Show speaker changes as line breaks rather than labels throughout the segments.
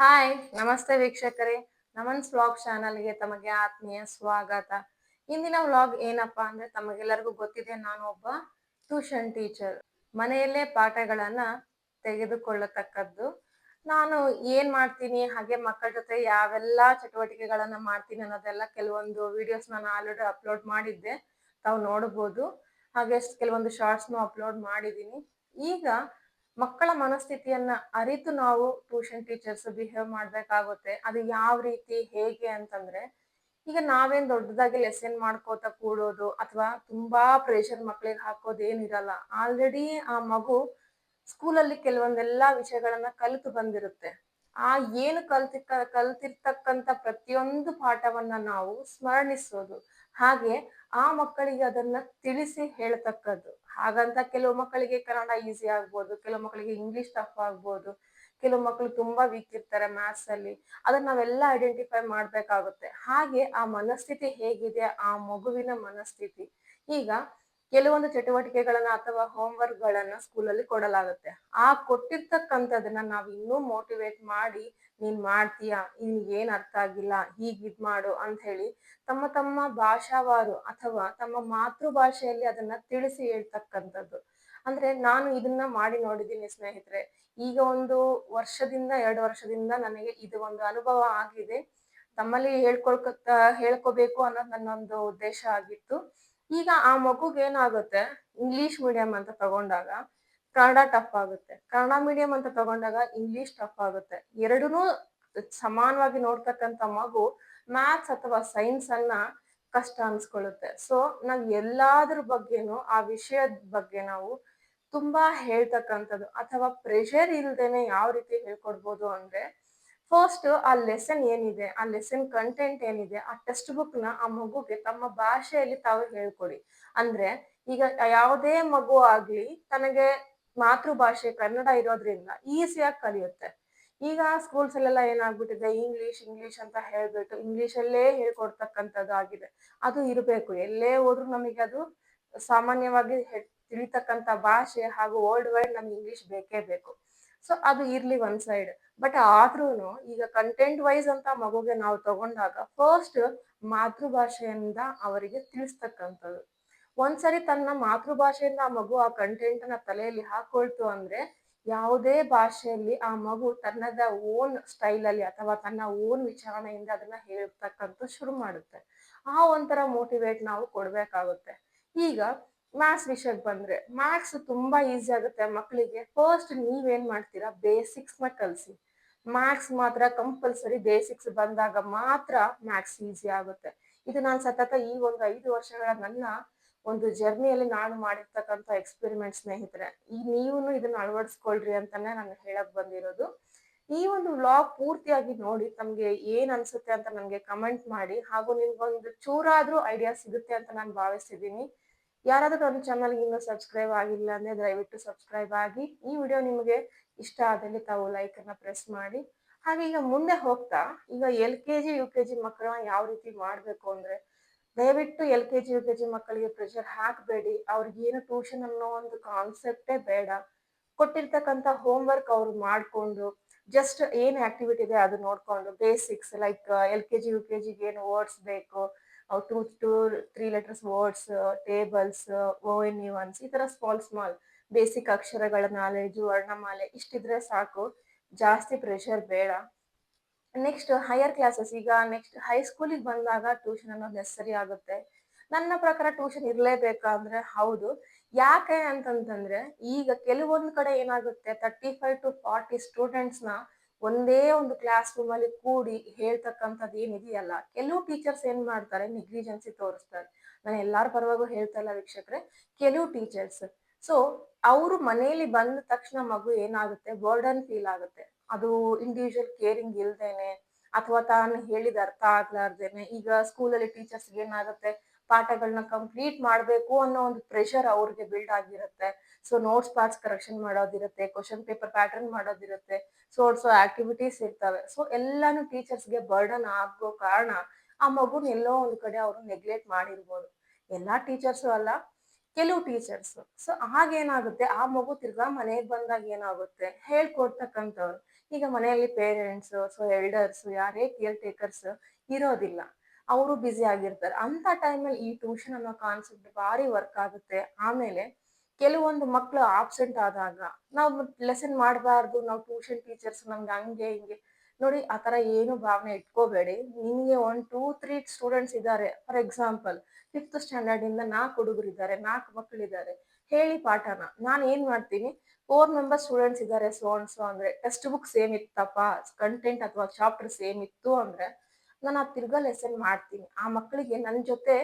Hi ನಮಸ್ತೆ ವೀಕ್ಷಕರೇ. ನಮನ್ಸ್ vlog ಚಾನಲ್ಗೆ ತಮಗೆ ಆತ್ಮೀಯ ಸ್ವಾಗತ. ಇಂದಿನ ವ್ಲಾಗ್ ಏನಪ್ಪಾ ಅಂದ್ರೆ ತಮಗೆಲ್ಲರಿಗೂ ಗೊತ್ತಿದೆ, ನಾನು ಒಬ್ಬ ಟ್ಯೂಷನ್ ಟೀಚರ್. ಮನೆಯಲ್ಲೇ ಪಾಠಗಳನ್ನ ತೆಗೆದುಕೊಳ್ಳತಕ್ಕದ್ದು. ನಾನು ಏನ್ ಮಾಡ್ತೀನಿ, ಹಾಗೆ ಮಕ್ಕಳ ಜೊತೆ ಯಾವೆಲ್ಲಾ ಚಟುವಟಿಕೆಗಳನ್ನ ಮಾಡ್ತೀನಿ ಅನ್ನೋದೆಲ್ಲ ಕೆಲವೊಂದು ವಿಡಿಯೋಸ್ ನಾನು ಆಲ್ರೆಡಿ ಅಪ್ಲೋಡ್ ಮಾಡಿದ್ದೆ, ತಾವು ನೋಡಬಹುದು. ಹಾಗೆ ಕೆಲವೊಂದು ಶಾರ್ಟ್ಸ್ನು ಅಪ್ಲೋಡ್ ಮಾಡಿದ್ದೀನಿ. ಈಗ ಮಕ್ಕಳ ಮನಸ್ಥಿತಿಯನ್ನ ಅರಿತು ನಾವು ಟ್ಯೂಷನ್ ಟೀಚರ್ಸ್ ಬಿಹೇವ್ ಮಾಡ್ಬೇಕಾಗುತ್ತೆ. ಅದು ಯಾವ ರೀತಿ ಹೇಗೆ ಅಂತಂದ್ರೆ, ಈಗ ನಾವೇನ್ ದೊಡ್ಡದಾಗಿ ಲೆಸನ್ ಮಾಡ್ಕೋತ ಕೂಡೋದು ಅಥವಾ ತುಂಬಾ ಪ್ರೆಷರ್ ಮಕ್ಳಿಗೆ ಹಾಕೋದು ಏನಿರಲ್ಲ. ಆಲ್ರೆಡಿ ಆ ಮಗು ಸ್ಕೂಲಲ್ಲಿ ಕೆಲವೊಂದೆಲ್ಲಾ ವಿಷಯಗಳನ್ನ ಕಲಿತು ಬಂದಿರುತ್ತೆ. ಆ ಏನು ಕಲ್ತಿರ್ತಕ್ಕಂತ ಪ್ರತಿಯೊಂದು ಪಾಠವನ್ನ ನಾವು ಸ್ಮರಣಿಸೋದು, ಹಾಗೆ ಆ ಮಕ್ಕಳಿಗೆ ಅದನ್ನ ತಿಳಿಸಿ ಹೇಳ್ತಕ್ಕದ್ದು. ಹಾಗಂತ ಕೆಲವು ಮಕ್ಕಳಿಗೆ ಕನ್ನಡ ಈಸಿ ಆಗ್ಬೋದು, ಕೆಲವು ಮಕ್ಕಳಿಗೆ ಇಂಗ್ಲಿಷ್ ಟಫ್ ಆಗ್ಬೋದು, ಕೆಲವು ಮಕ್ಕಳು ತುಂಬಾ ವೀಕ್ ಇರ್ತಾರೆ ಮ್ಯಾಥ್ಸ್ ಅಲ್ಲಿ. ಅದನ್ನ ನಾವೆಲ್ಲ ಐಡೆಂಟಿಫೈ ಮಾಡ್ಬೇಕಾಗುತ್ತೆ. ಹಾಗೆ ಆ ಮನಸ್ಥಿತಿ ಹೇಗಿದೆ, ಆ ಮಗುವಿನ ಮನಸ್ಥಿತಿ. ಈಗ ಕೆಲವೊಂದು ಚಟುವಟಿಕೆಗಳನ್ನ ಅಥವಾ ಹೋಮ್‌ವರ್ಕ್ ಗಳನ್ನ ಸ್ಕೂಲಲ್ಲಿ ಕೊಡಲಾಗುತ್ತೆ. ಆ ಕೊಟ್ಟಿರ್ತಕ್ಕಂಥದನ್ನ ನಾವ್ ಇನ್ನೂ ಮೋಟಿವೇಟ್ ಮಾಡಿ, ನೀನ್ ಮಾಡ್ತೀಯಾ, ನಿನ್ಗೆ ಏನ್ ಅರ್ಥ ಆಗಿಲ್ಲ, ಹೀಗ್ ಇದ್ ಮಾಡು ಅಂತ ಹೇಳಿ ತಮ್ಮ ತಮ್ಮ ಭಾಷಾವಾರು ಅಥವಾ ತಮ್ಮ ಮಾತೃ ಭಾಷೆಯಲ್ಲಿ ಅದನ್ನ ತಿಳಿಸಿ ಹೇಳ್ತಕ್ಕಂಥದ್ದು. ಅಂದ್ರೆ ನಾನು ಇದನ್ನ ಮಾಡಿ ನೋಡಿದ್ದೀನಿ ಸ್ನೇಹಿತರೆ. ಈಗ ಒಂದು ವರ್ಷದಿಂದ 2 ವರ್ಷದಿಂದ ನನಗೆ ಇದು ಒಂದು ಅನುಭವ ಆಗಿದೆ. ತಮ್ಮಲ್ಲಿ ಹೇಳ್ಕೋಬೇಕು ಅನ್ನೋದು ನನ್ನೊಂದು ಉದ್ದೇಶ ಆಗಿತ್ತು. ಈಗ ಆ ಮಗುಗೆ ಏನಾಗುತ್ತೆ, ಇಂಗ್ಲಿಷ್ ಮೀಡಿಯಂ ಅಂತ ತಗೊಂಡಾಗ ಕನ್ನಡ ಟಫ್ ಆಗುತ್ತೆ, ಕನ್ನಡ ಮೀಡಿಯಂ ಅಂತ ತಗೊಂಡಾಗ ಇಂಗ್ಲಿಷ್ ಟಫ್ ಆಗುತ್ತೆ. ಎರಡನ್ನೂ ಸಮಾನವಾಗಿ ನೋಡ್ತಕ್ಕಂಥ ಮಗು ಮ್ಯಾಥ್ಸ್ ಅಥವಾ ಸೈನ್ಸ್ ಅನ್ನ ಕಷ್ಟ ಅನ್ಸ್ಕೊಳ್ಳುತ್ತೆ. ಸೊ ನಾವ್ ಎಲ್ಲಾದ್ರ ಬಗ್ಗೆನು ಆ ವಿಷಯದ ಬಗ್ಗೆ ನಾವು ತುಂಬಾ ಹೇಳ್ತಕ್ಕಂಥದ್ದು ಅಥವಾ ಪ್ರೆಷರ್ ಇಲ್ದೇನೆ ಯಾವ ರೀತಿ ಹೇಳ್ಕೊಡ್ಬೋದು ಅಂದ್ರೆ, ಫಸ್ಟ್ ಆ ಲೆಸನ್ ಏನಿದೆ, ಆ ಲೆಸನ್ ಕಂಟೆಂಟ್ ಏನಿದೆ, ಆ ಟೆಕ್ಸ್ಟ್ ಬುಕ್ ನ ಆ ಮಗುಗೆ ತಮ್ಮ ಭಾಷೆಯಲ್ಲಿ ತಾವು ಹೇಳ್ಕೊಡಿ. ಅಂದ್ರೆ ಈಗ ಯಾವುದೇ ಮಗು ಆಗ್ಲಿ ತನಗೆ ಮಾತೃಭಾಷೆ ಕನ್ನಡ ಇರೋದ್ರಿಂದ ಈಸಿಯಾಗಿ ಕಲಿಯುತ್ತೆ. ಈಗ ಸ್ಕೂಲ್ಸ್ ಅಲ್ಲೆಲ್ಲ ಏನಾಗ್ಬಿಟ್ಟಿದೆ, ಇಂಗ್ಲಿಷ್ ಇಂಗ್ಲಿಷ್ ಅಂತ ಹೇಳ್ಬಿಟ್ಟು ಇಂಗ್ಲಿಷ್ ಅಲ್ಲೇ ಹೇಳ್ಕೊಡ್ತಕ್ಕಂಥದ್ದು ಆಗಿದೆ. ಅದು ಇರ್ಬೇಕು, ಎಲ್ಲೇ ಹೋದ್ರು ನಮಗೆ ಅದು ಸಾಮಾನ್ಯವಾಗಿ ತಿಳಿತಕ್ಕಂಥ ಭಾಷೆ ಹಾಗೂ ವರ್ಲ್ಡ್ ವೈಡ್ ನಮ್ಗೆ ಇಂಗ್ಲಿಷ್ ಬೇಕೇ ಬೇಕು. ಸೊ ಅದು ಇರ್ಲಿ ಒಂದ್ ಸೈಡ್. ಬಟ್ ಆದ್ರೂನು ಈಗ ಕಂಟೆಂಟ್ ವೈಸ್ ಅಂತ ಮಗುಗೆ ನಾವು ತಗೊಂಡಾಗ ಫಸ್ಟ್ ಮಾತೃಭಾಷೆಯಿಂದ ಅವರಿಗೆ ತಿಳಿಸ್ತಕ್ಕಂಥದ್ದು. ಒಂದ್ಸರಿ ತನ್ನ ಮಾತೃಭಾಷೆಯಿಂದ ಆ ಮಗು ಆ ಕಂಟೆಂಟ್ ನ ತಲೆಯಲ್ಲಿ ಹಾಕೊಳ್ತು ಅಂದ್ರೆ, ಯಾವುದೇ ಭಾಷೆಯಲ್ಲಿ ಆ ಮಗು ತನ್ನದ ಓನ್ ಸ್ಟೈಲ್ ಅಲ್ಲಿ ಅಥವಾ ತನ್ನ ಓನ್ ವಿಚಾರಣೆಯಿಂದ ಅದನ್ನ ಹೇಳ್ತಕ್ಕಂಥ ಶುರು ಮಾಡುತ್ತೆ. ಆ ಒಂಥರ ಮೋಟಿವೇಟ್ ನಾವು ಕೊಡ್ಬೇಕಾಗುತ್ತೆ. ಈಗ ಮ್ಯಾಥ್ಸ್ ವಿಷಯಕ್ಕೆ ಬಂದ್ರೆ, ಮ್ಯಾಥ್ಸ್ ತುಂಬಾ ಈಸಿ ಆಗುತ್ತೆ ಮಕ್ಕಳಿಗೆ. ಫಸ್ಟ್ ನೀವೇನ್ ಮಾಡ್ತೀರಾ, ಬೇಸಿಕ್ಸ್ ನ ಕಲ್ಸಿ. ಮ್ಯಾಥ್ಸ್ ಮಾತ್ರ ಕಂಪಲ್ಸರಿ ಬೇಸಿಕ್ಸ್ ಬಂದಾಗ ಮಾತ್ರ ಮ್ಯಾಥ್ಸ್ ಈಸಿ ಆಗುತ್ತೆ. ಇದು ನಾನು ಸತತ ಈ ಒಂದು 5 ವರ್ಷಗಳ ನನ್ನ ಒಂದು ಜರ್ನಿಯಲ್ಲಿ ನಾನು ಮಾಡಿರ್ತಕ್ಕಂಥ ಎಕ್ಸ್ಪೆರಿಮೆಂಟ್ ಸ್ನೇಹಿತರೆ. ಈಗ ನೀವುನು ಇದನ್ನ ಅಳವಡಿಸ್ಕೊಳ್ರಿ ಅಂತಾನೆ ನಾನು ಹೇಳಕ್ ಬಂದಿರೋದು. ಈ ಒಂದು ವ್ಲಾಗ್ ಪೂರ್ತಿಯಾಗಿ ನೋಡಿ ತಮ್ಗೆ ಏನ್ ಅನ್ಸುತ್ತೆ ಅಂತ ನನ್ಗೆ ಕಮೆಂಟ್ ಮಾಡಿ, ಹಾಗೂ ನಿಮ್ಗೊಂದು ಚೂರಾದ್ರೂ ಐಡಿಯಾ ಸಿಗುತ್ತೆ ಅಂತ ನಾನು ಭಾವಿಸಿದ್ದೀನಿ. ಯಾರಾದ್ರೂ ನನ್ನ ಚಾನಲ್ಗೆ ಇನ್ನೂ ಸಬ್ಸ್ಕ್ರೈಬ್ ಆಗಿಲ್ಲ ಅಂದ್ರೆ ದಯವಿಟ್ಟು ಸಬ್ಸ್ಕ್ರೈಬ್ ಆಗಿ. ಈ ವಿಡಿಯೋ ನಿಮಗೆ ಇಷ್ಟ ಆದಲ್ಲಿ ತಾವು ಲೈಕ್ ಅನ್ನ ಪ್ರೆಸ್ ಮಾಡಿ. ಹಾಗೆ ಈಗ ಮುಂದೆ ಹೋಗ್ತಾ, ಈಗ LKG UKG ಮಕ್ಕಳನ್ನ ಯಾವ ರೀತಿ ಮಾಡ್ಬೇಕು ಅಂದ್ರೆ, ದಯವಿಟ್ಟು LKG UKG ಮಕ್ಕಳಿಗೆ ಪ್ರೆಷರ್ ಹಾಕ್ಬೇಡಿ. ಅವ್ರಿಗೇನು ಟ್ಯೂಷನ್ ಅನ್ನೋ ಒಂದು ಕಾನ್ಸೆಪ್ಟೇ ಬೇಡ. ಕೊಟ್ಟಿರ್ತಕ್ಕಂಥ ಹೋಮ್ ವರ್ಕ್ ಅವ್ರು ಮಾಡ್ಕೊಂಡು, ಜಸ್ಟ್ ಏನ್ ಆಕ್ಟಿವಿಟಿ ಇದೆ ಅದು ನೋಡ್ಕೊಂಡು, ಬೇಸಿಕ್ಸ್ ಲೈಕ್ LKG UKG ಏನು ವರ್ಡ್ಸ್ ಬೇಕು, 2 to 3 letters words, tables, ONE ಈ ತರ ಸ್ಮಾಲ್ ಬೇಸಿಕ್ ಅಕ್ಷರಗಳ ನಾಲೆಜು, ವರ್ಣಮಾಲೆ ಇಷ್ಟಿದ್ರೆ ಸಾಕು, ಜಾಸ್ತಿ ಪ್ರೆಷರ್ ಬೇಡ. ನೆಕ್ಸ್ಟ್ ಹೈಯರ್ ಕ್ಲಾಸಸ್, ಈಗ ನೆಕ್ಸ್ಟ್ ಹೈಸ್ಕೂಲಿಗೆ ಬಂದಾಗ ಟ್ಯೂಷನ್ ಅನ್ನೋದು ನೆಸಸರಿ ಆಗುತ್ತೆ. ನನ್ನ ಪ್ರಕಾರ ಟ್ಯೂಷನ್ ಇರ್ಲೇಬೇಕಾ ಅಂದ್ರೆ ಹೌದು. ಯಾಕೆ ಅಂತಂತಂದ್ರೆ, ಈಗ ಕೆಲವೊಂದ್ ಕಡೆ ಏನಾಗುತ್ತೆ, 35 to 40 ಸ್ಟೂಡೆಂಟ್ಸ್ ನ ಒಂದೇ ಒಂದು ಕ್ಲಾಸ್ ರೂಮ್ ಅಲ್ಲಿ ಕೂಡಿ ಹೇಳ್ತಕ್ಕಂಥದ್ದು ಏನಿದೆಯಲ್ಲ, ಕೆಲವು ಟೀಚರ್ಸ್ ಏನ್ ಮಾಡ್ತಾರೆ, ನೆಗ್ಲಿಜೆನ್ಸಿ ತೋರಿಸ್ತಾರೆ. ನಾನು ಎಲ್ಲಾರ ಪರವಾಗೂ ಹೇಳ್ತಾ ಇಲ್ಲ ವೀಕ್ಷಕರೇ, ಕೆಲವು ಟೀಚರ್ಸ್. ಸೊ ಅವರು ಮನೆಯಲ್ಲಿ ಬಂದ ತಕ್ಷಣ ಮಗು ಏನಾಗುತ್ತೆ, ಬರ್ಡನ್ ಫೀಲ್ ಆಗುತ್ತೆ. ಅದು ಇಂಡಿವಿಜುವಲ್ ಕೇರಿಂಗ್ ಇಲ್ದೇನೆ ಅಥವಾ ತಾನು ಹೇಳಿದ ಅರ್ಥ ಆಗ್ಲಾರ್ದೇನೆ, ಈಗ ಸ್ಕೂಲಲ್ಲಿ ಟೀಚರ್ಸ್ ಏನಾಗುತ್ತೆ, ಪಾಠಗಳನ್ನ ಕಂಪ್ಲೀಟ್ ಮಾಡ್ಬೇಕು ಅನ್ನೋ ಒಂದು ಪ್ರೆಷರ್ ಅವ್ರಿಗೆ ಬಿಲ್ಡ್ ಆಗಿರುತ್ತೆ. ಸೊ ನೋಟ್ಸ್ ಪಾರ್ಟ್ಸ್ ಕರೆಕ್ಷನ್ ಮಾಡೋದಿರುತ್ತೆ, ಕ್ವಶನ್ ಪೇಪರ್ ಪ್ಯಾಟರ್ನ್ ಮಾಡೋದಿರುತ್ತೆ, ಸೊ ಆಕ್ಟಿವಿಟೀಸ್ ಇರ್ತವೆ. ಸೊ ಎಲ್ಲಾನು ಟೀಚರ್ಸ್ಗೆ ಬರ್ಡನ್ ಆಗೋ ಕಾರಣ ಆ ಮಗುನ ಎಲ್ಲೋ ಒಂದ್ ಕಡೆ ಅವರು ನೆಗ್ಲೆಕ್ಟ್ ಮಾಡಿರ್ಬೋದು. ಎಲ್ಲಾ ಟೀಚರ್ಸು ಅಲ್ಲ, ಕೆಲವು ಟೀಚರ್ಸ್. ಸೊ ಹಾಗೇನಾಗುತ್ತೆ, ಆ ಮಗು ತಿರ್ಗಾ ಮನೆಗ್ ಬಂದಾಗ ಏನಾಗುತ್ತೆ, ಹೇಳ್ಕೊಡ್ತಕ್ಕಂಥವ್ರು ಈಗ ಮನೆಯಲ್ಲಿ ಪೇರೆಂಟ್ಸ್, ಸೊ ಎಲ್ಡರ್ಸ್ ಯಾರೇ ಕೇರ್ ಟೇಕರ್ಸ್ ಇರೋದಿಲ್ಲ. ಅವರು ಬ್ಯುಸಿ ಆಗಿರ್ತಾರೆ. ಅಂತ ಟೈಮಲ್ಲಿ ಈ ಟ್ಯೂಷನ್ ಅನ್ನೋ ಕಾನ್ಸೆಪ್ಟ್ ಭಾರಿ ವರ್ಕ್ ಆಗುತ್ತೆ. ಆಮೇಲೆ ಕೆಲವೊಂದು ಮಕ್ಳು ಆಬ್ಸೆಂಟ್ ಆದಾಗ ನಾವು ಲೆಸನ್ ಮಾಡಬಾರ್ದು, ನಾವು ಟ್ಯೂಷನ್ ಟೀಚರ್ಸ್ ನಮ್ಗೆ ಹಂಗೆ ಹಿಂಗೆ ನೋಡಿ ಆ ತರ ಏನು ಭಾವನೆ ಇಟ್ಕೋಬೇಡಿ. ನಿಮ್ಗೆ 1, 2, 3 ಸ್ಟೂಡೆಂಟ್ಸ್ ಇದ್ದಾರೆ. ಫಾರ್ ಎಕ್ಸಾಂಪಲ್ 5th ಸ್ಟ್ಯಾಂಡರ್ಡ್ ಇಂದ 4 ಹುಡುಗರಿದ್ದಾರೆ, 4 ಮಕ್ಕಳಿದ್ದಾರೆ. ಹೇಳಿ ಪಾಠನ. ನಾನು ಏನ್ ಮಾಡ್ತೀನಿ, 4 ಮೆಂಬರ್ ಸ್ಟೂಡೆಂಟ್ಸ್ ಇದ್ದಾರೆ ಸೋ ಅಂಡ್ ಸೋ ಅಂದ್ರೆ ಟೆಕ್ಸ್ಟ್ ಬುಕ್ ಸೇಮ್ ಇತ್ತಪ್ಪ, ಕಂಟೆಂಟ್ ಅಥವಾ ಚಾಪ್ಟರ್ ಸೇಮ್ ಇತ್ತು ಅಂದ್ರೆ ನಾನು ಆ ತಿರ್ಗಾ ಲೆಸನ್ ಮಾಡ್ತೀನಿ. ಆ ಮಕ್ಕಳಿಗೆ ನನ್ನ ಜೊತೆ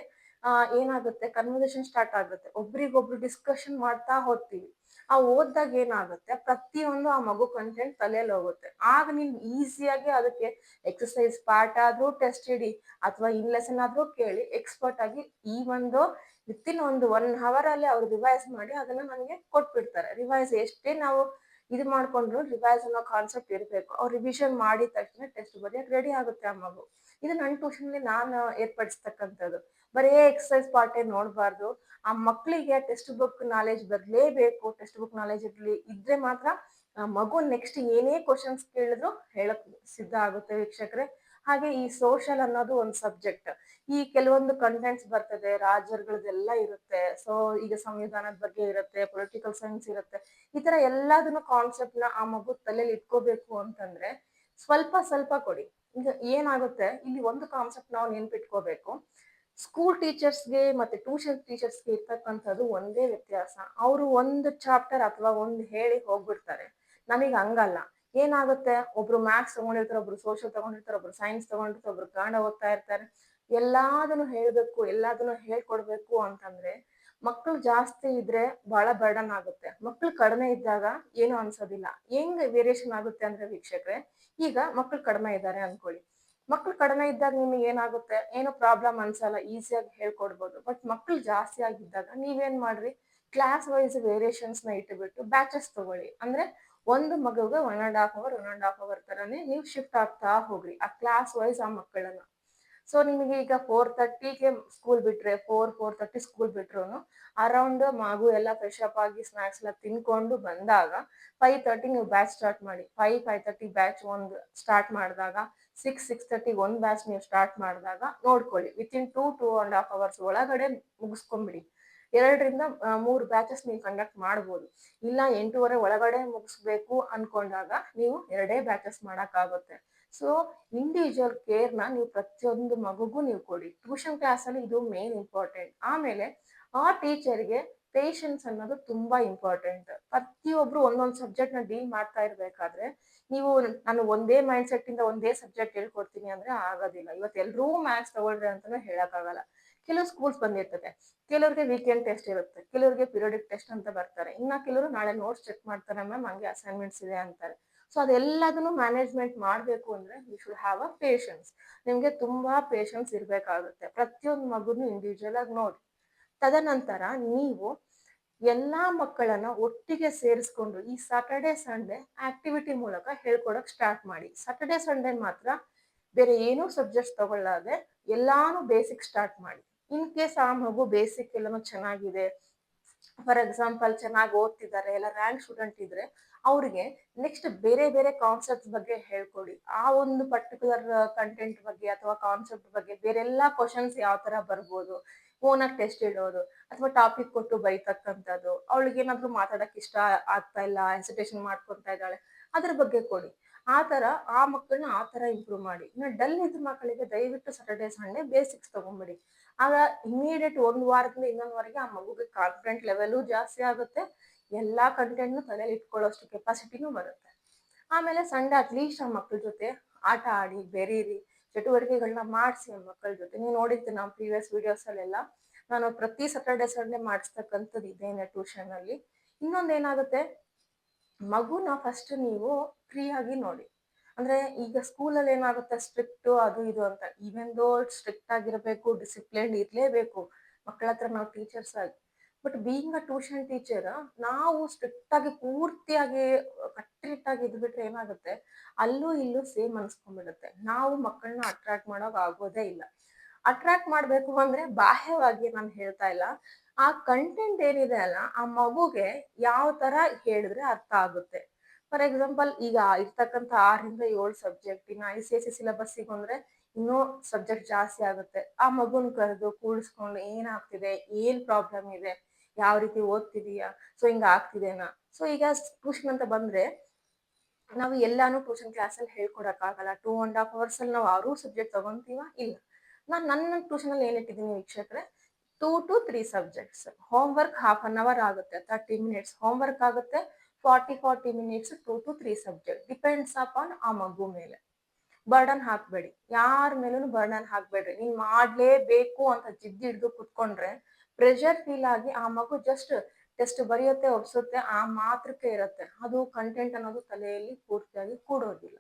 ಏನಾಗುತ್ತೆ ಕನ್ವರ್ಸೇಷನ್ ಸ್ಟಾರ್ಟ್ ಆಗುತ್ತೆ. ಒಬ್ರಿಗೊಬ್ರು ಡಿಸ್ಕಷನ್ ಮಾಡ್ತಾ ಹೋಗ್ತೀವಿ. ಆ ಓದ್ದಾಗ ಏನಾಗುತ್ತೆ ಪ್ರತಿಯೊಂದು ಆ ಮಗು ಕಂಟೆಂಟ್ ತಲೆಯಲ್ಲಿ ಹೋಗುತ್ತೆ. ಆಗ ನೀನ್ ಈಸಿಯಾಗಿ ಅದಕ್ಕೆ ಎಕ್ಸರ್ಸೈಸ್ ಪಾರ್ಟ್ ಆದ್ರೂ ಟೆಸ್ಟ್ ಇಡಿ ಅಥವಾ ಇನ್ ಲೆಸನ್ ಆದ್ರೂ ಕೇಳಿ ಎಕ್ಸ್ಪರ್ಟ್ ಆಗಿ ಈ ಒಂದು ವಿತಿನ್ ಒಂದು 1 ಅವರ್ ಅಲ್ಲಿ ಅವ್ರು ರಿವೈಸ್ ಮಾಡಿ ಅದನ್ನ ನನಗೆ ಕೊಟ್ಬಿಡ್ತಾರೆ. ರಿವೈಸ್ ಎಷ್ಟೇ ನಾವು ಇದು ಮಾಡ್ಕೊಂಡ್ರು ರಿವೈಸ್ ಅನ್ನೋ ಕಾನ್ಸೆಪ್ಟ್ ಇರಬೇಕು. ಅವ್ರು ರಿವಿಷನ್ ಮಾಡಿದ ತಕ್ಷಣ ಟೆಸ್ಟ್ ಬರೆಯಕ್ ರೆಡಿ ಆಗುತ್ತೆ ಆ ಮಗು. ಇದು ನನ್ನ ಟ್ಯೂಷನ್ ಅಲ್ಲಿ ನಾನು ಏರ್ಪಡಿಸ್ತಕ್ಕಂಥದ್ದು. ಬರೇ ಎಕ್ಸರ್ಸೈಸ್ ಪಾರ್ಟೇ ನೋಡ್ಬಾರ್ದು. ಆ ಮಕ್ಕಳಿಗೆ ಟೆಕ್ಸ್ಟ್ ಬುಕ್ ನಾಲೆಜ್ ಬರ್ಲೇಬೇಕು. ಟೆಕ್ಸ್ಟ್ ಬುಕ್ ನಾಲೆಜ್ ಇದ್ರೆ ಮಾತ್ರ ಆ ಮಗು ನೆಕ್ಸ್ಟ್ ಏನೇ ಕ್ವಶನ್ಸ್ ಕೇಳಿದ್ರು ಹೇಳಕ್ ಸಿದ್ಧ ಆಗುತ್ತೆ ವೀಕ್ಷಕರೇ. ಹಾಗೆ ಈ ಸೋಷಲ್ ಅನ್ನೋದು ಒಂದು ಸಬ್ಜೆಕ್ಟ್. ಈ ಕೆಲವೊಂದು ಕಂಟೆಂಟ್ಸ್ ಬರ್ತದೆ, ರಾಜರುಗಳದೆಲ್ಲ ಇರುತ್ತೆ. ಸೊ ಈಗ ಸಂವಿಧಾನದ ಬಗ್ಗೆ ಇರುತ್ತೆ, ಪೊಲಿಟಿಕಲ್ ಸೈನ್ಸ್ ಇರುತ್ತೆ. ಈ ತರ ಎಲ್ಲದನ್ನು ಕಾನ್ಸೆಪ್ಟ್ ನ ಆ ಮಗು ತಲೆಯಲ್ಲಿ ಇಟ್ಕೋಬೇಕು ಅಂತಂದ್ರೆ ಸ್ವಲ್ಪ ಸ್ವಲ್ಪ ಕೊಡಿ. ಈಗ ಏನಾಗುತ್ತೆ ಇಲ್ಲಿ ಒಂದು ಕಾನ್ಸೆಪ್ಟ್ ನಾವು ನೆನ್ಪಿಟ್ಕೋಬೇಕು. ಸ್ಕೂಲ್ ಟೀಚರ್ಸ್ಗೆ ಮತ್ತೆ ಟ್ಯೂಷನ್ ಟೀಚರ್ಸ್ಗೆ ಇರ್ತಕ್ಕಂಥದ್ದು ಒಂದೇ ವ್ಯತ್ಯಾಸ. ಅವರು ಒಂದು ಚಾಪ್ಟರ್ ಅಥವಾ ಒಂದು ಹೇಳಿ ಹೋಗ್ಬಿಡ್ತಾರೆ. ನಮಗೆ ಹಂಗಲ್ಲ. ಏನಾಗುತ್ತೆ ಒಬ್ರು ಮ್ಯಾಥ್ಸ್ ತಗೊಂಡಿರ್ತಾರೆ, ಒಬ್ರು ಸೋಷಿಯಲ್ ತಗೊಂಡಿರ್ತಾರೆ, ಒಬ್ರು ಸೈನ್ಸ್ ತಗೊಂಡಿರ್ತಾರೆ, ಒಬ್ರು ಕನ್ನಡ ಓದ್ತಾ ಇರ್ತಾರೆ. ಎಲ್ಲಾದನ್ನು ಹೇಳ್ಬೇಕು, ಎಲ್ಲಾದನ್ನು ಹೇಳ್ಕೊಡ್ಬೇಕು ಅಂತಂದ್ರೆ ಮಕ್ಳು ಜಾಸ್ತಿ ಇದ್ರೆ ಬಹಳ ಬರ್ಡನ್ ಆಗುತ್ತೆ. ಮಕ್ಳು ಕಡಿಮೆ ಇದ್ದಾಗ ಏನು ಅನ್ಸೋದಿಲ್ಲ. ಹೆಂಗ್ ವೇರಿಯೇಷನ್ ಆಗುತ್ತೆ ಅಂದ್ರೆ ವೀಕ್ಷಕರೇ, ಈಗ ಮಕ್ಳು ಕಡಿಮೆ ಇದ್ದಾರೆ ಅನ್ಕೊಳ್ಳಿ. ಮಕ್ಳು ಕಡಿಮೆ ಇದ್ದಾಗ ನಿಮಗೆ ಏನಾಗುತ್ತೆ, ಏನು ಪ್ರಾಬ್ಲಮ್ ಅನ್ಸಲ್ಲ, ಈಸಿಯಾಗಿ ಹೇಳ್ಕೊಡ್ಬೋದು. ಬಟ್ ಮಕ್ಳು ಜಾಸ್ತಿ ಆಗಿದ್ದಾಗ ನೀವೇನ್ ಮಾಡ್ರಿ, ಕ್ಲಾಸ್ ವೈಸ್ ವೇರಿಯೇಷನ್ಸ್ ನ ಇಟ್ಟುಬಿಟ್ಟು ಬ್ಯಾಚಸ್ ತಗೊಳ್ಳಿ. ಅಂದ್ರೆ ಒಂದು ಮಗುಗೆ 1.5 ಅವರ್ ತರಾನೇ ನೀವು ಶಿಫ್ಟ್ ಆಗ್ತಾ ಹೋಗ್ರಿ ಆ ಕ್ಲಾಸ್ ವೈಸ್ ಆ ಮಕ್ಕಳನ್ನ. ಸೊ ನಿಮಗೆ ಈಗ 4:30ಗೆ ಸ್ಕೂಲ್ ಬಿಟ್ರೆ 4:30 ಸ್ಕೂಲ್ ಬಿಟ್ರು ಅರೌಂಡ್ ಮಗು ಎಲ್ಲ ಫ್ರೆಶ್ ಅಪ್ ಆಗಿ ಸ್ನಾಕ್ಸ್ ಎಲ್ಲ ತಿನ್ಕೊಂಡು ಬಂದಾಗ 5:30 ನೀವು ಬ್ಯಾಚ್ ಸ್ಟಾರ್ಟ್ ಮಾಡಿ. 5:30 ಬ್ಯಾಚ್ ಒಂದು ಸ್ಟಾರ್ಟ್ ಮಾಡಿದಾಗ 6:30 ಒಂದು ಬ್ಯಾಚ್ ನೀವು ಸ್ಟಾರ್ಟ್ ಮಾಡಿದಾಗ ನೋಡ್ಕೊಳ್ಳಿ ವಿತಿನ್ 2.5 ಅವರ್ಸ್ ಒಳಗಡೆ ಮುಗಿಸ್ಕೊಂಡ್ಬಿಡಿ. 2ರಿಂದ 3 ಬ್ಯಾಚಸ್ ನೀವು ಕಂಡಕ್ಟ್ ಮಾಡ್ಬೋದು. ಇಲ್ಲ 8:30 ಒಳಗಡೆ ಮುಗಿಸ್ಬೇಕು ಅನ್ಕೊಂಡಾಗ ನೀವು 2 ಬ್ಯಾಚಸ್ ಮಾಡಕ್ಕಾಗುತ್ತೆ. ಸೊ ಇಂಡಿವಿಜುವಲ್ ಕೇರ್ ನ ನೀವು ಪ್ರತಿಯೊಂದು ಮಗುಗೂ ನೀವು ಕೊಡಿ. ಟ್ಯೂಷನ್ ಕ್ಲಾಸ್ ಅಲ್ಲಿ ಇದು ಮೇನ್ ಇಂಪಾರ್ಟೆಂಟ್. ಆಮೇಲೆ ಆ ಟೀಚರ್ಗೆ ಪೇಷನ್ಸ್ ಅನ್ನೋದು ತುಂಬಾ ಇಂಪಾರ್ಟೆಂಟ್. ಪ್ರತಿಯೊಬ್ರು ಒಂದೊಂದು ಸಬ್ಜೆಕ್ಟ್ ನ ಡೀಲ್ ಮಾಡ್ತಾ ಇರ್ಬೇಕಾದ್ರೆ ನೀವು ನಾನು ಒಂದೇ ಮೈಂಡ್ ಸೆಟ್ ಇಂದ ಒಂದೇ ಸಬ್ಜೆಕ್ಟ್ ಹೇಳ್ಕೊಡ್ತೀನಿ ಅಂದ್ರೆ ಆಗೋದಿಲ್ಲ. ಇವತ್ತು ಎಲ್ರೂ ಮ್ಯಾಥ್ಸ್ ತಗೊಳ್ರಿ ಅಂತಾನು ಹೇಳಕ್ಕಾಗಲ್ಲ. ಕೆಲವು ಸ್ಕೂಲ್ಸ್ ಬಂದಿರ್ತದೆ, ಕೆಲವ್ರಿಗೆ ವೀಕೆಂಡ್ ಟೆಸ್ಟ್ ಇರುತ್ತೆ, ಕೆಲವ್ರಿಗೆ ಪೀರಿಯಡಿಕ್ ಟೆಸ್ಟ್ ಅಂತ ಬರ್ತಾರೆ, ಇನ್ನ ಕೆಲವರು ನಾಳೆ ನೋಟ್ಸ್ ಚೆಕ್ ಮಾಡ್ತಾರೆ ಮ್ಯಾಮ್, ಹಂಗೆ ಅಸೈನ್ಮೆಂಟ್ಸ್ ಇದೆ ಅಂತಾರೆ. ಸೊ ಅದೆಲ್ಲದನ್ನು ಮ್ಯಾನೇಜ್ಮೆಂಟ್ ಮಾಡಬೇಕು ಅಂದ್ರೆ you should have a patience. ನಿಮ್ಗೆ ತುಂಬಾ ಪೇಷನ್ಸ್ ಇರ್ಬೇಕಾಗುತ್ತೆ. ಪ್ರತಿಯೊಂದು ಮಗುನು ಇಂಡಿವಿಜುವಲ್ ಆಗಿ ನೋಡಿ. ತದನಂತರ ನೀವು ಎಲ್ಲಾ ಮಕ್ಕಳನ್ನ ಒಟ್ಟಿಗೆ ಸೇರಿಸ್ಕೊಂಡು ಈ ಸ್ಯಾಟರ್ಡೆ ಸಂಡೇ ಆಕ್ಟಿವಿಟಿ ಮೂಲಕ ಹೇಳ್ಕೊಡಕ್ ಸ್ಟಾರ್ಟ್ ಮಾಡಿ. ಸ್ಯಾಟರ್ಡೆ ಸಂಡೇ ಮಾತ್ರ ಬೇರೆ ಏನೂ ಸಬ್ಜೆಕ್ಟ್ಸ್ ತಗೊಳ್ಳಾದೆ ಎಲ್ಲಾನು ಬೇಸಿಕ್ ಸ್ಟಾರ್ಟ್ ಮಾಡಿ. ಇನ್ ಕೇಸ್ ಆ ಮಗು ಬೇಸಿಕ್ ಎಲ್ಲಾನು ಚೆನ್ನಾಗಿದೆ, ಫಾರ್ ಎಕ್ಸಾಂಪಲ್ ಚೆನ್ನಾಗಿ ಓದ್ತಿದ್ದಾರೆ, ಎಲ್ಲ ರ್ಯಾಂಕ್ ಸ್ಟೂಡೆಂಟ್ ಇದ್ರೆ ಅವ್ರಿಗೆ ನೆಕ್ಸ್ಟ್ ಬೇರೆ ಬೇರೆ ಕಾನ್ಸೆಪ್ಟ್ ಬಗ್ಗೆ ಹೇಳ್ಕೊಡಿ. ಆ ಒಂದು ಪರ್ಟಿಕ್ಯುಲರ್ ಕಂಟೆಂಟ್ ಬಗ್ಗೆ ಅಥವಾ ಕಾನ್ಸೆಪ್ಟ್ ಬಗ್ಗೆ ಬೇರೆಲ್ಲಾ ಕ್ವಶನ್ಸ್ ಯಾವ ತರ ಬರ್ಬೋದು, ಓನಾಗಿ ಟೆಸ್ಟ್ ಇಡೋದು ಅಥವಾ ಟಾಪಿಕ್ ಕೊಟ್ಟು ಬೈತಕ್ಕಂಥದ್ದು, ಅವಳಿಗೆ ಏನಾದ್ರು ಮಾತಾಡಕ್ ಇಷ್ಟ ಆಗ್ತಾ ಇಲ್ಲ, ಹೆಸಿಟೇಷನ್ ಮಾಡ್ಕೊಂತಾ ಇದ್ದಾಳೆ, ಅದ್ರ ಬಗ್ಗೆ ಕೊಡಿ. ಆ ತರ ಆ ಮಕ್ಕಳನ್ನ ಆ ತರ ಇಂಪ್ರೂವ್ ಮಾಡಿ. ಇನ್ನು ಡಲ್ ಇದ್ದ ಮಕ್ಕಳಿಗೆ ದಯವಿಟ್ಟು ಸ್ಯಾಟರ್ಡೆ ಸಂಡೇ ಬೇಸಿಕ್ಸ್ ತಗೊಂಡ್ಬಿಡಿ. ಆಗ ಇಮಿಡಿಯೇಟ್ ಒಂದು ವಾರದಿಂದ ಇನ್ನೊಂದು ವಾರಕ್ಕೆ ಆ ಮಗುಗೆ ಕಾನ್ಫಿಡೆಂಟ್ ಲೆವೆಲ್ ಜಾಸ್ತಿ ಆಗುತ್ತೆ. ಎಲ್ಲಾ ಕಂಟೆಂಟ್ನು ತಲೆಯಲ್ಲಿ ಇಟ್ಕೊಳ್ಳೋಷ್ಟು ಕೆಪಾಸಿಟಿನೂ ಬರುತ್ತೆ. ಆಮೇಲೆ ಸಂಡೇ ಅಟ್ಲೀಸ್ಟ್ ಆ ಮಕ್ಕಳ ಜೊತೆ ಆಟ ಆಡಿ, ಬೆರೀರಿ, ಚಟುವಟಿಕೆಗಳನ್ನ ಮಾಡಿಸಿ ಆ ಮಕ್ಕಳ ಜೊತೆ. ನೀವು ನೋಡಿರ್ತೀವಿ ನಾವು ಪ್ರೀವಿಯಸ್ ವಿಡಿಯೋಸ್ ಅಲ್ಲೆಲ್ಲ ನಾನು ಪ್ರತಿ ಸ್ಯಾಟರ್ಡೆ ಸಂಡೇ ಮಾಡಿಸ್ತಕ್ಕಂಥದ್ದು ಇದೇನೆ ಟ್ಯೂಷನ್ ಅಲ್ಲಿ. ಇನ್ನೊಂದ್ ಏನಾಗುತ್ತೆ, ಮಗುನ ಫಸ್ಟ್ ನೀವು ಫ್ರೀ ಆಗಿ ನೋಡಿ. ಅಂದ್ರೆ ಈಗ ಸ್ಕೂಲಲ್ಲಿ ಏನಾಗುತ್ತೆ ಸ್ಟ್ರಿಕ್ಟ್ ಅದು ಇದು ಅಂತ, ಈವನ್ ದೋ ಸ್ಟ್ರಿಕ್ಟ್ ಆಗಿರ್ಬೇಕು, ಡಿಸಿಪ್ಲಿನ್ ಇರ್ಲೇಬೇಕು ಮಕ್ಕಳ ಹತ್ರ ನಾವು ಟೀಚರ್ಸ್ ಆಗಿ. But being a tuition teacher ನಾವು ಸ್ಟ್ರಿಕ್ಟ್ ಆಗಿ ಪೂರ್ತಿಯಾಗಿ ಕಟ್ಟುನಿಟ್ಟಾಗಿ ಇದ್ಬಿಟ್ರೆ ಏನಾಗುತ್ತೆ, ಅಲ್ಲೂ ಇಲ್ಲೂ ಸೇಮ್ ಅನ್ಸ್ಕೊಂಡ್ಬಿಡುತ್ತೆ. ನಾವು ಮಕ್ಕಳನ್ನ ಅಟ್ರಾಕ್ಟ್ ಮಾಡೋಕ್ ಆಗೋದೇ ಇಲ್ಲ. ಅಟ್ರಾಕ್ಟ್ ಮಾಡ್ಬೇಕು ಅಂದ್ರೆ ಬಾಹ್ಯವಾಗಿ ನಾನು ಹೇಳ್ತಾ ಇಲ್ಲ, ಆ ಕಂಟೆಂಟ್ ಏನಿದೆ ಅಲ್ಲ ಆ ಮಗುಗೆ ಯಾವ ತರ ಹೇಳಿದ್ರೆ ಅರ್ಥ ಆಗುತ್ತೆ. ಫಾರ್ ಎಕ್ಸಾಂಪಲ್ ಈಗ ಇರ್ತಕ್ಕಂಥ 6 ಇಂದ 7 ಸಬ್ಜೆಕ್ಟ್ ಇನ್ನು ICSE ಸಿಲೆಬಸ್ಸಿಗೆ ಬಂದ್ರೆ ಇನ್ನೂ ಸಬ್ಜೆಕ್ಟ್ ಜಾಸ್ತಿ ಆಗುತ್ತೆ. ಆ ಮಗುನ್ ಕರೆದು ಕೂಡಿಸ್ಕೊಂಡು ಏನಾಗ್ತಿದೆ, ಏನ್ ಪ್ರಾಬ್ಲಮ್ ಇದೆ, ಯಾವ ರೀತಿ ಓದ್ತಿದೀಯಾ, ಸೊ ಹಿಂಗ ಆಗ್ತಿದೇನಾ. ಸೊ ಈಗ ಟ್ಯೂಷನ್ ಅಂತ ಬಂದ್ರೆ ನಾವು ಎಲ್ಲಾನು ಟ್ಯೂಷನ್ ಕ್ಲಾಸಲ್ಲಿ ಹೇಳ್ಕೊಡಕ್ ಆಗಲ್ಲ. 2.5 hours ಅಲ್ಲಿ ನಾವು 6 ಸಬ್ಜೆಕ್ಟ್ ತಗೊಂತೀವ ಇಲ್ಲ. ನನ್ನ ಟ್ಯೂಷನ್ ಅಲ್ಲಿ ಏನ್ ಇಟ್ಟಿದ್ದೀನಿ ವೀಕ್ಷಕರೇ, 2 to 3 subjects. Home work ½ hour ಆಗುತ್ತೆ, 30 minutes ಹೋಮ್ ವರ್ಕ್ ಆಗುತ್ತೆ, 40 minutes 2 to 3 subject depends upon ಆ ಮಗು ಮೇಲೆ. ಬರ್ಡನ್ ಹಾಕ್ಬೇಡಿ, ಯಾರ ಮೇಲೂ ಬರ್ಡನ್ ಹಾಕ್ಬೇಡ್ರಿ. ನೀನ್ ಮಾಡ್ಲೇಬೇಕು ಅಂತ ಜಿದ್ದು ಹಿಡ್ದು ಕುತ್ಕೊಂಡ್ರೆ ಪ್ರೆಷರ್ ಫೀಲ್ ಆಗಿ ಆ ಮಗು ಜಸ್ಟ್ ಟೆಸ್ಟ್ ಬರೆಯುತ್ತೆ, ಒಪ್ಸುತ್ತೆ, ಆ ಮಾತ್ರಕ್ಕೆ ಇರುತ್ತೆ. ಅದು ಕಂಟೆಂಟ್ ಅನ್ನೋದು ತಲೆಯಲ್ಲಿ ಪೂರ್ತಿಯಾಗಿ ಕೂಡೋದಿಲ್ಲ.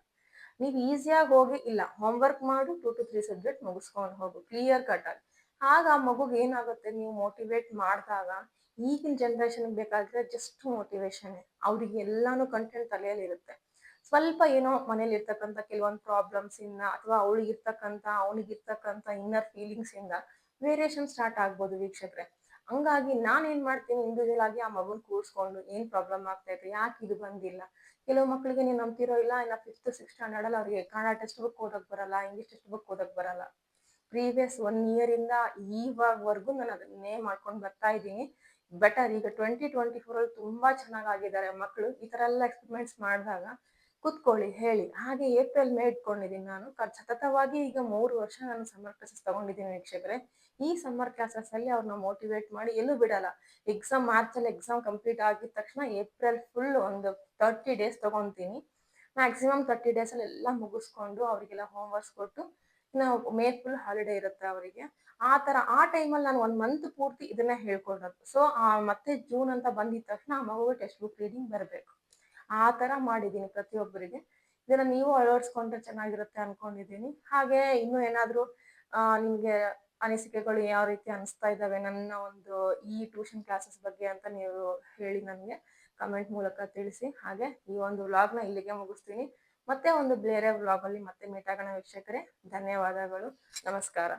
ನೀವು ಈಸಿಯಾಗಿ ಹೋಗಿ ಇಲ್ಲ ಹೋಮ್ ವರ್ಕ್ ಮಾಡು, 2 to 3 ಸಬ್ಜೆಕ್ಟ್ ಮುಗಿಸ್ಕೊಂಡು ಹೋಗು ಕ್ಲಿಯರ್ ಕಟ್ ಆಗಿ. ಆಗ ಆ ಮಗುಗೆ ಏನಾಗುತ್ತೆ, ನೀವು ಮೋಟಿವೇಟ್ ಮಾಡಿದಾಗ ಈಗಿನ ಜನರೇಷನ್ ಬೇಕಾದ್ರೆ ಜಸ್ಟ್ ಮೋಟಿವೇಶನ್, ಅವ್ರಿಗೆ ಎಲ್ಲಾನು ಕಂಟೆಂಟ್ ತಲೆಯಲ್ಲಿ ಇರುತ್ತೆ. ಸ್ವಲ್ಪ ಏನೋ ಮನೇಲಿ ಇರ್ತಕ್ಕಂಥ ಕೆಲವೊಂದು ಪ್ರಾಬ್ಲಮ್ಸ್ ಇಂದ ಅಥವಾ ಅವನಿಗಿರ್ತಕ್ಕಂಥ ಇನ್ನರ್ ಫೀಲಿಂಗ್ಸ್ ಇಂದ ವೇರಿಯೇಷನ್ ಸ್ಟಾರ್ಟ್ ಆಗ್ಬೋದು ವೀಕ್ಷಕರೇ. ಹಂಗಾಗಿ ನಾನ್ ಏನ್ ಮಾಡ್ತೀನಿ, ಇಂಡಿವಿಜುವಲ್ ಆಗಿ ಆ ಮಗುನ್ ಕೂರ್ಸ್ಕೊಂಡು ಏನ್ ಪ್ರಾಬ್ಲಮ್ ಆಗ್ತೈತೆ, ಯಾಕೆ ಇದು ಬಂದಿಲ್ಲ. ಕೆಲವು ಮಕ್ಕಳಿಗೆ ನೀವು ನಂಬ್ತಿರೋ ಇಲ್ಲ, ಇನ್ನ 5th 6th standard ಅಲ್ಲಿ ಅವ್ರಿಗೆ ಕನ್ನಡ ಟೆಕ್ಸ್ಟ್ ಬುಕ್ ಓದಕ್ ಬರಲ್ಲ, ಇಂಗ್ಲಿಷ್ ಟೆಕ್ಸ್ಟ್ ಬುಕ್ ಓದಕ್ ಬರಲ್ಲ. ಪ್ರೀವಿಯಸ್ 1 year ಇಂದ ಇವಾಗವರೆಗೂ ನಾನು ಅದನ್ನೇ ಮಾಡ್ಕೊಂಡು ಬರ್ತಾ ಇದ್ದೀನಿ. ಬೆಟರ್ ಈಗ 2024 ಅಲ್ಲಿ ತುಂಬಾ ಚೆನ್ನಾಗಿದ್ದಾರೆ ಮಕ್ಕಳು. ಈ ತರ ಎಲ್ಲ ಎಕ್ಸ್ಪೆರಿಮೆಂಟ್ಸ್ ಮಾಡಿದಾಗ ಕುತ್ಕೊಳ್ಳಿ ಹೇಳಿ. ಹಾಗೆ ಏಪ್ರಿಲ್ ಮೇ ಇಟ್ಕೊಂಡಿದ್ದೀನಿ ನಾನು ಸತತವಾಗಿ. ಈಗ 3 ವರ್ಷ ನಾನು ಸಮ್ಮರ್ ಕ್ಲಾಸಸ್ ತಗೊಂಡಿದ್ದೀನಿ ವೀಕ್ಷಕರೇ. ಈ ಸಮ್ಮರ್ ಕ್ಲಾಸಸ್ ಅಲ್ಲಿ ಅವ್ರನ್ನ ಮೋಟಿವೇಟ್ ಮಾಡಿ ಎಲ್ಲೂ ಬಿಡಲ್ಲ. ಮಾರ್ಚಲ್ಲಿ ಎಕ್ಸಾಮ್ ಕಂಪ್ಲೀಟ್ ಆಗಿದ ತಕ್ಷಣ ಏಪ್ರಿಲ್ ಫುಲ್ ಒಂದು 30 days ತಗೊಂತೀನಿ. ಮ್ಯಾಕ್ಸಿಮಮ್ 30 days ಅಲ್ಲಿ ಎಲ್ಲ ಮುಗಿಸ್ಕೊಂಡು ಅವರಿಗೆಲ್ಲ ಹೋಮ್ ವರ್ಕ್ಸ್ ಕೊಟ್ಟು ನಾವು ಮೇ ಫುಲ್ ಹಾಲಿಡೇ ಇರುತ್ತೆ ಅವರಿಗೆ. ಆ ಟೈಮಲ್ಲಿ ನಾನು 1 month ಪೂರ್ತಿ ಇದನ್ನ ಹೇಳ್ಕೊಡೋದು. ಸೊ ಮತ್ತೆ ಜೂನ್ ಅಂತ ಬಂದಿದ ತಕ್ಷಣ ಆ ಮಗುಗೆ ಟೆಕ್ಸ್ಟ್ ಬುಕ್ ರೀಡಿಂಗ್ ಬರಬೇಕು. ಆ ತರ ಮಾಡಿದ್ದೀನಿ ಪ್ರತಿಯೊಬ್ಬರಿಗೆ. ಇದನ್ನ ನೀವು ಅಳವಡಿಸ್ಕೊಂಡ್ರೆ ಚೆನ್ನಾಗಿರುತ್ತೆ ಅನ್ಕೊಂಡಿದ್ದೀನಿ. ಹಾಗೆ ಇನ್ನು ಏನಾದ್ರು ನಿಮ್ಗೆ ಅನಿಸಿಕೆಗಳು ಯಾವ ರೀತಿ ಅನಿಸ್ತಾ ಇದ್ದಾವೆ ನನ್ನ ಒಂದು ಈ ಟ್ಯೂಷನ್ ಕ್ಲಾಸಸ್ ಬಗ್ಗೆ ಅಂತ ನೀವು ಹೇಳಿ ನನಗೆ ಕಮೆಂಟ್ ಮೂಲಕ ತಿಳಿಸಿ. ಹಾಗೆ ಈ ಒಂದು ವ್ಲಾಗ್ನ ಇಲ್ಲಿಗೆ ಮುಗಿಸ್ತೀನಿ. ಮತ್ತೆ ಒಂದು ಬೇರೆ ವ್ಲಾಗ್ ಅಲ್ಲಿ ಮತ್ತೆ ಮೀಟ್ ಆಗೋಣ ವೀಕ್ಷಕರೇ. ಧನ್ಯವಾದಗಳು, ನಮಸ್ಕಾರ.